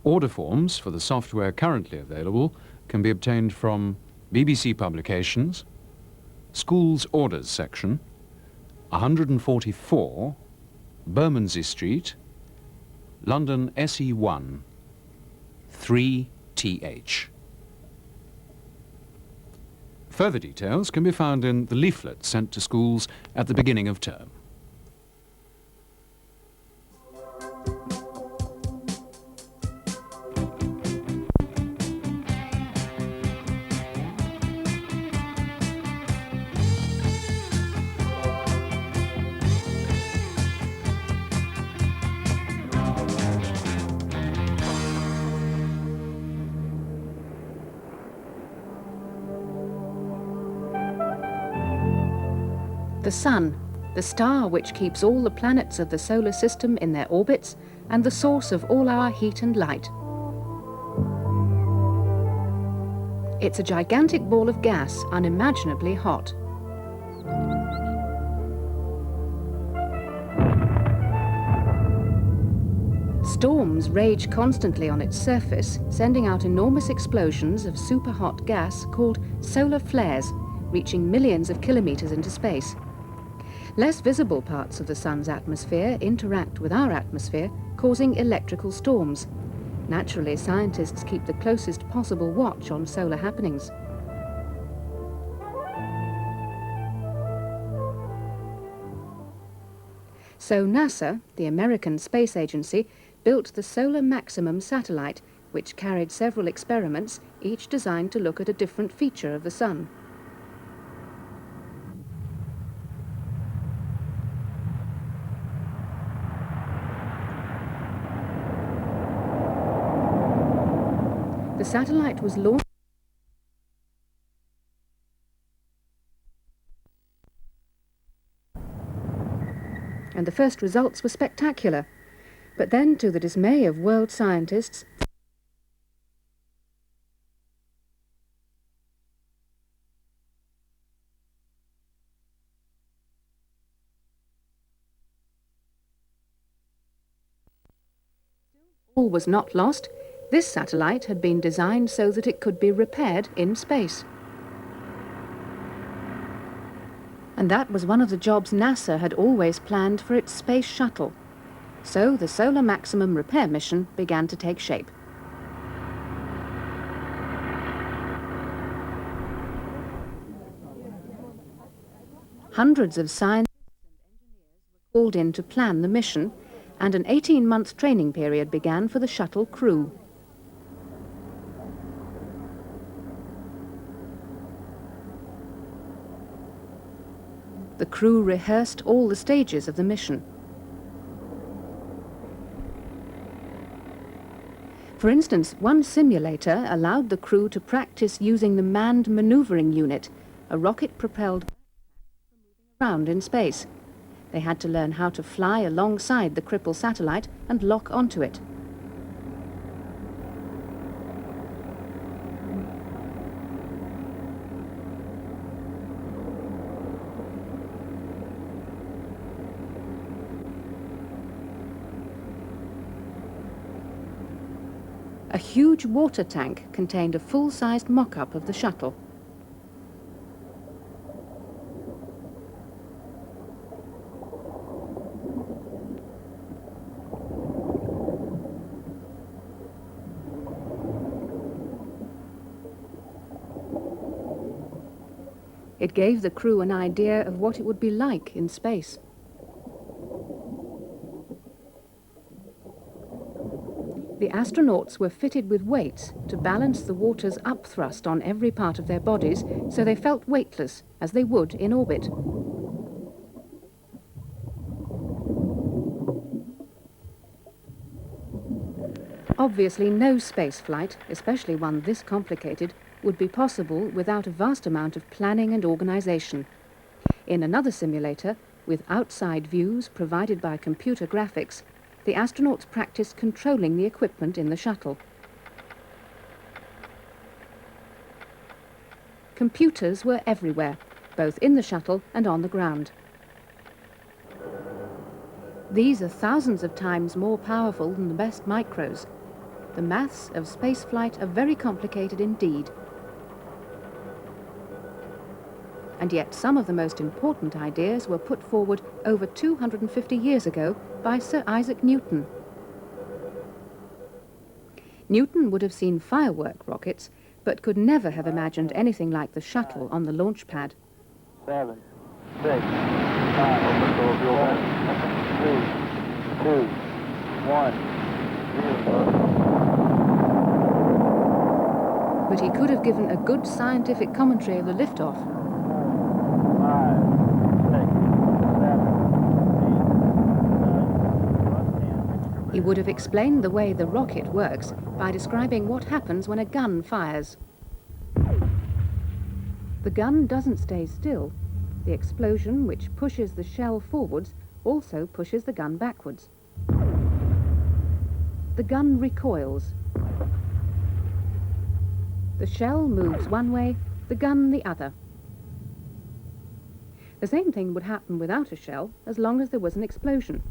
Order forms for the software currently available can be obtained from BBC Publications, Schools Orders section, 144, Bermondsey Street, London SE1, 3TH. Further details can be found in the leaflet sent to schools at the beginning of term. The Sun, the star which keeps all the planets of the solar system in their orbits and the source of all our heat and light. It's a gigantic ball of gas, unimaginably hot. Storms rage constantly on its surface, sending out enormous explosions of superhot gas called solar flares, reaching millions of kilometers into space. Less visible parts of the Sun's atmosphere interact with our atmosphere, causing electrical storms. Naturally, scientists keep the closest possible watch on solar happenings. So NASA, the American Space Agency, built the Solar Maximum satellite, which carried several experiments, each designed to look at a different feature of the Sun. The satellite was launched and the first results were spectacular. But then, to the dismay of world scientists, all was not lost. This satellite had been designed so that it could be repaired in space. And that was one of the jobs NASA had always planned for its space shuttle. So the Solar Maximum repair mission began to take shape. Hundreds of scientists and engineers were called in to plan the mission, and an 18-month training period began for the shuttle crew. The crew rehearsed all the stages of the mission. For instance, one simulator allowed the crew to practice using the Manned Maneuvering Unit, a rocket-propelled for moving around in space. They had to learn how to fly alongside the crippled satellite and lock onto it. A huge water tank contained a full-sized mock-up of the shuttle. It gave the crew an idea of what it would be like in space. The astronauts were fitted with weights to balance the water's upthrust on every part of their bodies, so they felt weightless, as they would in orbit. Obviously, no space flight, especially one this complicated, would be possible without a vast amount of planning and organization. In another simulator, with outside views provided by computer graphics, the astronauts practiced controlling the equipment in the shuttle. Computers were everywhere, both in the shuttle and on the ground. These are thousands of times more powerful than the best micros. The maths of spaceflight are very complicated indeed. And yet some of the most important ideas were put forward over 250 years ago by Sir Isaac Newton. Newton would have seen firework rockets, but could never have imagined anything like the shuttle on the launch pad. 7, 6, 5, 3, 2, 1, 0. But he could have given a good scientific commentary of the liftoff. 5, 6, 7, 8, 9, He would have explained the way the rocket works by describing what happens when a gun fires. The gun doesn't stay still. The explosion, which pushes the shell forwards, also pushes the gun backwards. The gun recoils. The shell moves one way, the gun the other. The same thing would happen without a shell as long as there was an explosion.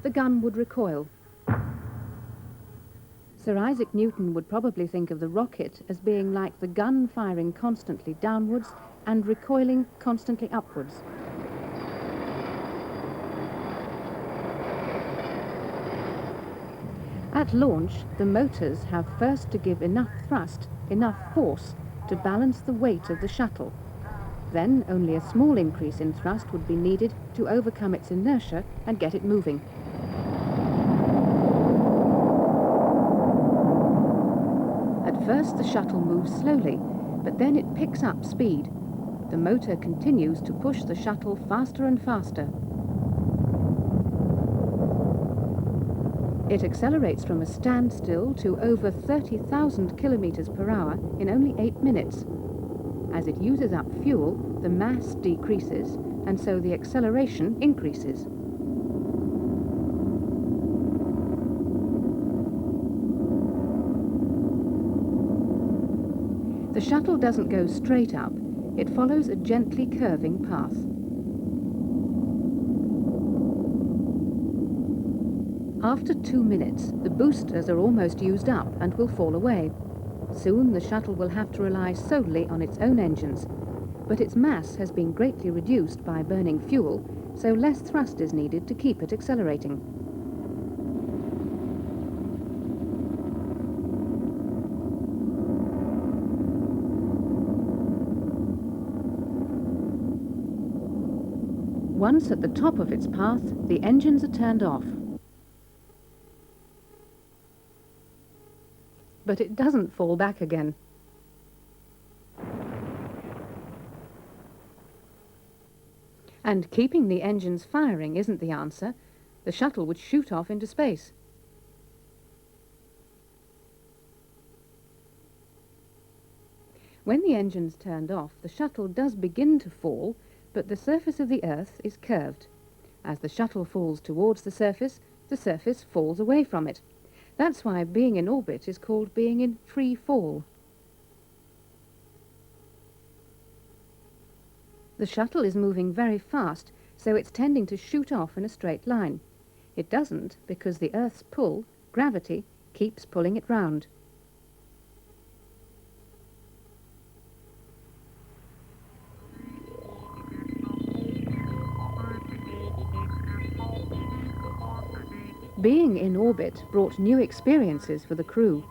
The gun would recoil. Sir Isaac Newton would probably think of the rocket as being like the gun firing constantly downwards and recoiling constantly upwards. At launch, the motors have first to give enough thrust, enough force, to balance the weight of the shuttle. Then only a small increase in thrust would be needed to overcome its inertia and get it moving. At first, the shuttle moves slowly, but then it picks up speed. The motor continues to push the shuttle faster and faster. It accelerates from a standstill to over 30,000 kilometers per hour in only 8 minutes. As it uses up fuel, the mass decreases, and so the acceleration increases. The shuttle doesn't go straight up. It follows a gently curving path. After 2 minutes, the boosters are almost used up and will fall away. Soon the shuttle will have to rely solely on its own engines, but its mass has been greatly reduced by burning fuel, so less thrust is needed to keep it accelerating. Once at the top of its path, the engines are turned off. But it doesn't fall back again. And keeping the engines firing isn't the answer. The shuttle would shoot off into space. When the engine's turned off, the shuttle does begin to fall, but the surface of the Earth is curved. As the shuttle falls towards the surface falls away from it. That's why being in orbit is called being in free fall. The shuttle is moving very fast, so it's tending to shoot off in a straight line. It doesn't because the Earth's pull, gravity, keeps pulling it round. Being in orbit brought new experiences for the crew.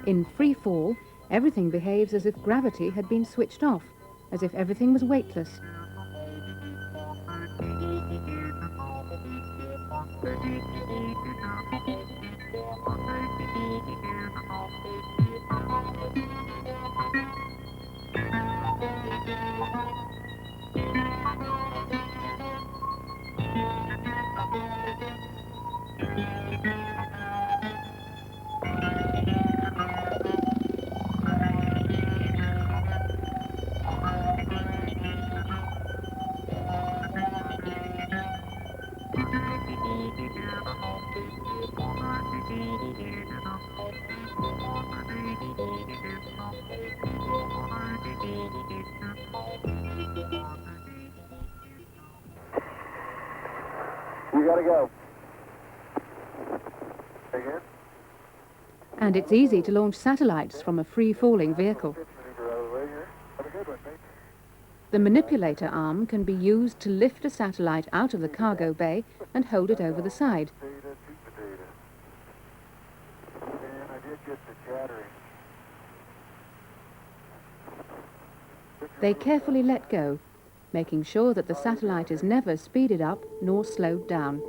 In free fall, everything behaves as if gravity had been switched off, as if everything was weightless. Gotta go. Again. And it's easy to launch satellites from a free-falling vehicle. Maneuver out of the way here. Have a good one, mate. The manipulator arm can be used to lift a satellite out of the cargo bay and hold it over the side. Potato to potato. And I did get the chattering. They carefully let go, making sure that the satellite is never speeded up nor slowed down.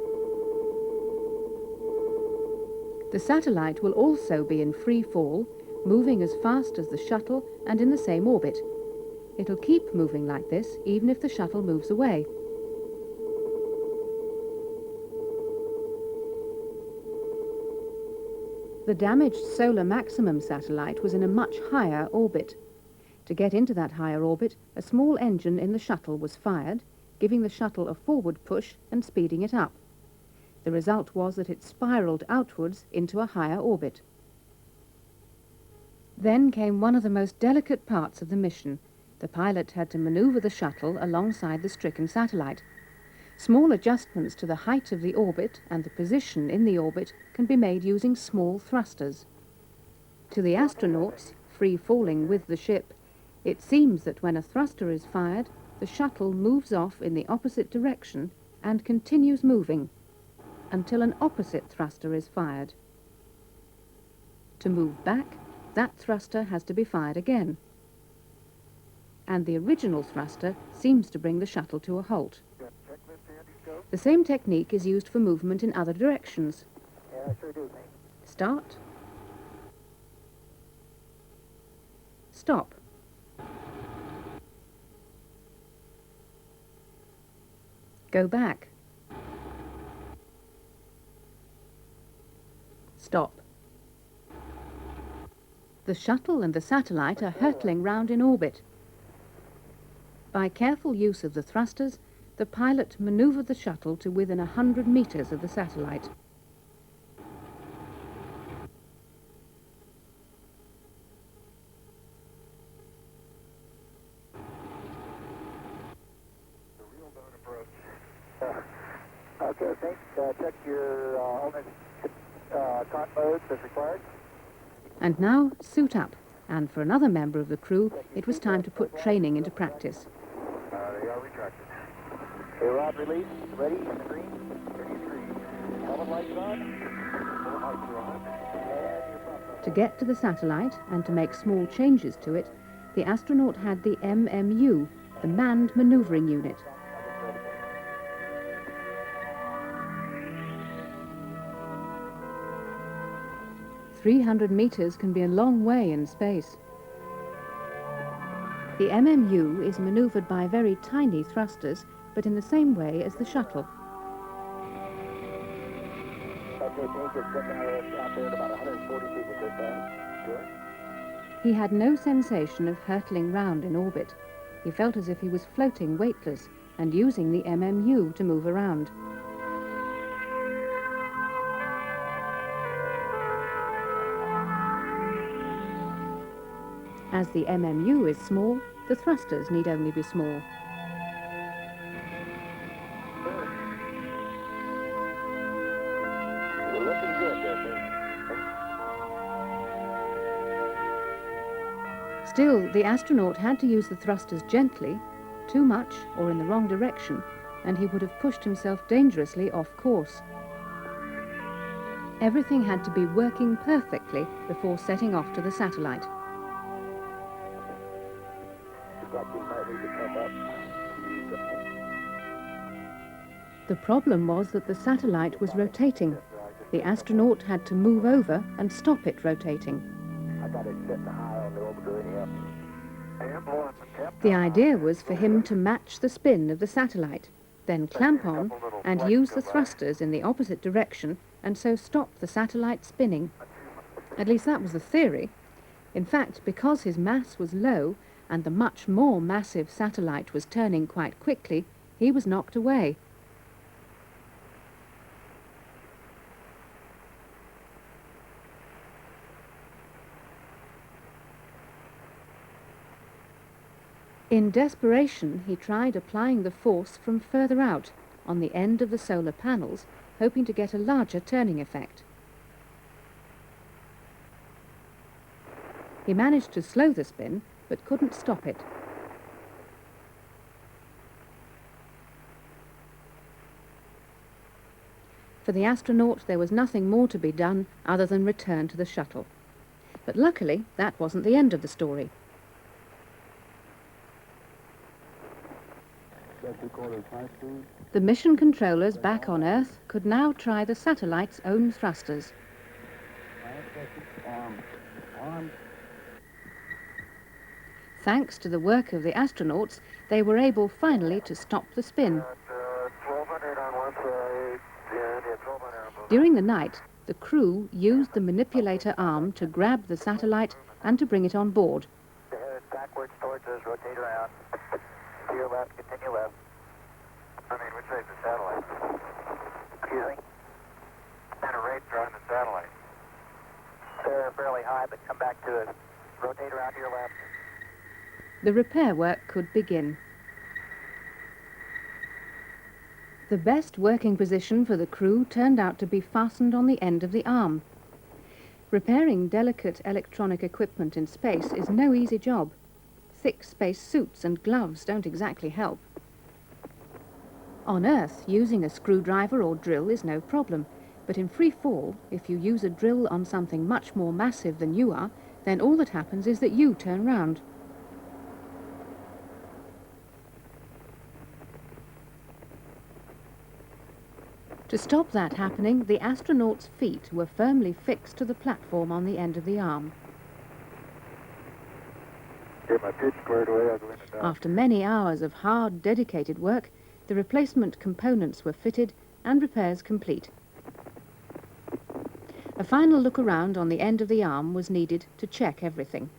The satellite will also be in free fall, moving as fast as the shuttle and in the same orbit. It'll keep moving like this even if the shuttle moves away. The damaged Solar Maximum satellite was in a much higher orbit. To get into that higher orbit, a small engine in the shuttle was fired, giving the shuttle a forward push and speeding it up. The result was that it spiraled outwards into a higher orbit. Then came one of the most delicate parts of the mission. The pilot had to maneuver the shuttle alongside the stricken satellite. Small adjustments to the height of the orbit and the position in the orbit can be made using small thrusters. To the astronauts, free falling with the ship, it seems that when a thruster is fired, the shuttle moves off in the opposite direction and continues moving until an opposite thruster is fired. To move back, that thruster has to be fired again. And the original thruster seems to bring the shuttle to a halt. The same technique is used for movement in other directions. Yeah, I sure do, mate. Start. Stop. Go back. Stop. The shuttle and the satellite are hurtling round in orbit. By careful use of the thrusters, the pilot maneuvered the shuttle to within 100 meters of the satellite. The real down approach. Okay, thanks. Check your alternate con modes as required. And now, suit up. And for another member of the crew, it was time to put training into practice. They are retracted. Okay, rod release. Ready in the green. 33. Helmet lights on. Helmet lights are on. And your front. To get to the satellite and to make small changes to it, the astronaut had the MMU, the Manned Maneuvering Unit. Ready. 300 meters can be a long way in space. The MMU is maneuvered by very tiny thrusters, but in the same way as the shuttle. Okay, Pink is sitting out there at about 140 feet at this time. Good. He had no sensation of hurtling round in orbit. He felt as if he was floating weightless and using the MMU to move around. As the MMU is small, the thrusters need only be small. You're looking good there, Pink. Still, the astronaut had to use the thrusters gently. Too much or in the wrong direction, and he would have pushed himself dangerously off course. Everything had to be working perfectly before setting off to the satellite. Looks like we might need to come up. The problem was that the satellite was rotating. The astronaut had to move over and stop it rotating. I got it sitting high on the orbiter anyhow. The idea was for him to match the spin of the satellite, then clamp on and use the thrusters in the opposite direction and so stop the satellite spinning. At least that was the theory. In fact, because his mass was low and the much more massive satellite was turning quite quickly, he was knocked away. In desperation, he tried applying the force from further out. on the end of the solar panels, hoping to get a larger turning effect. He managed to slow the spin, but couldn't stop it. For the astronaut, there was nothing more to be done other than return to the shuttle. But luckily, that wasn't the end of the story. The mission controllers back on Earth could now try the satellite's own thrusters. Thanks to the work of the astronauts, they were able finally to stop the spin. 1200 on one side, yeah, 1200 on both. During the night, the crew used the manipulator arm to grab the satellite and to bring it on board. Head backwards towards us, rotate around. To your left, continue left. Which side's the satellite? Excuse me? And a radar on the satellite. They're fairly high, but come back to us. Rotate around to your left. The repair work could begin. The best working position for the crew turned out to be fastened on the end of the arm. Repairing delicate electronic equipment in space is no easy job. Thick space suits and gloves don't exactly help. On Earth, using a screwdriver or drill is no problem, but in free fall, if you use a drill on something much more massive than you are, then all that happens is that you turn round. To stop that happening, the astronaut's feet were firmly fixed to the platform on the end of the arm. Get my pitch squared away, I'll go in and down. After many hours of hard, dedicated work, the replacement components were fitted and repairs complete. A final look around on the end of the arm was needed to check everything.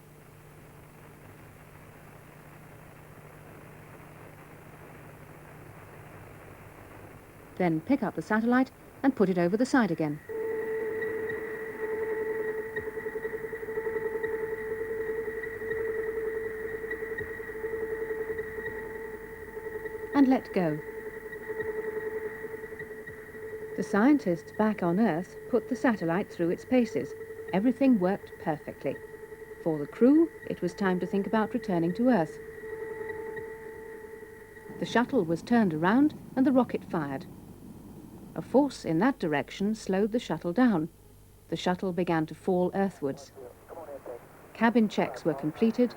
Then pick up the satellite and put it over the side again. And let go. The scientists back on Earth put the satellite through its paces. Everything worked perfectly. For the crew, it was time to think about returning to Earth. The shuttle was turned around and the rocket fired. A force in that direction slowed the shuttle down. The shuttle began to fall earthwards. Cabin checks were completed.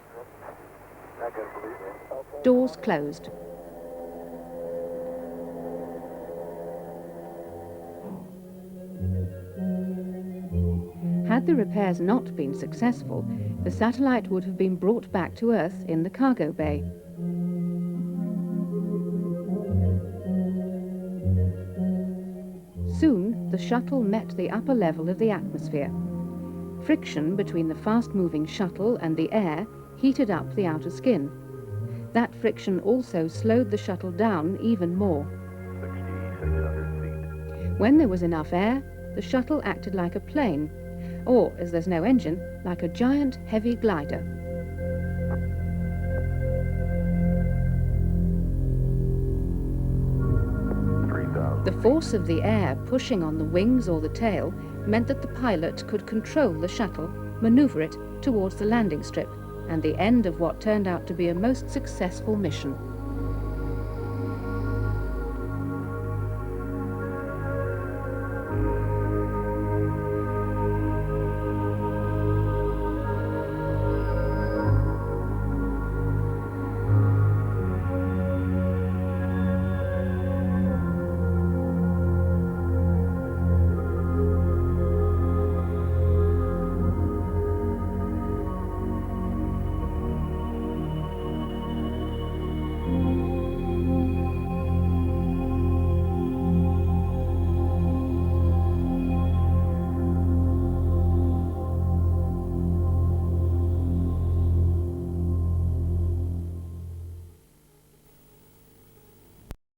Doors closed. Had the repairs not been successful, the satellite would have been brought back to Earth in the cargo bay. Soon, the shuttle met the upper level of the atmosphere. Friction between the fast-moving shuttle and the air heated up the outer skin. That friction also slowed the shuttle down even more. 6,600 feet. When there was enough air, the shuttle acted like a plane, or, as there's no engine, like a giant heavy glider. The force of the air pushing on the wings or the tail meant that the pilot could control the shuttle, maneuver it towards the landing strip, and the end of what turned out to be a most successful mission.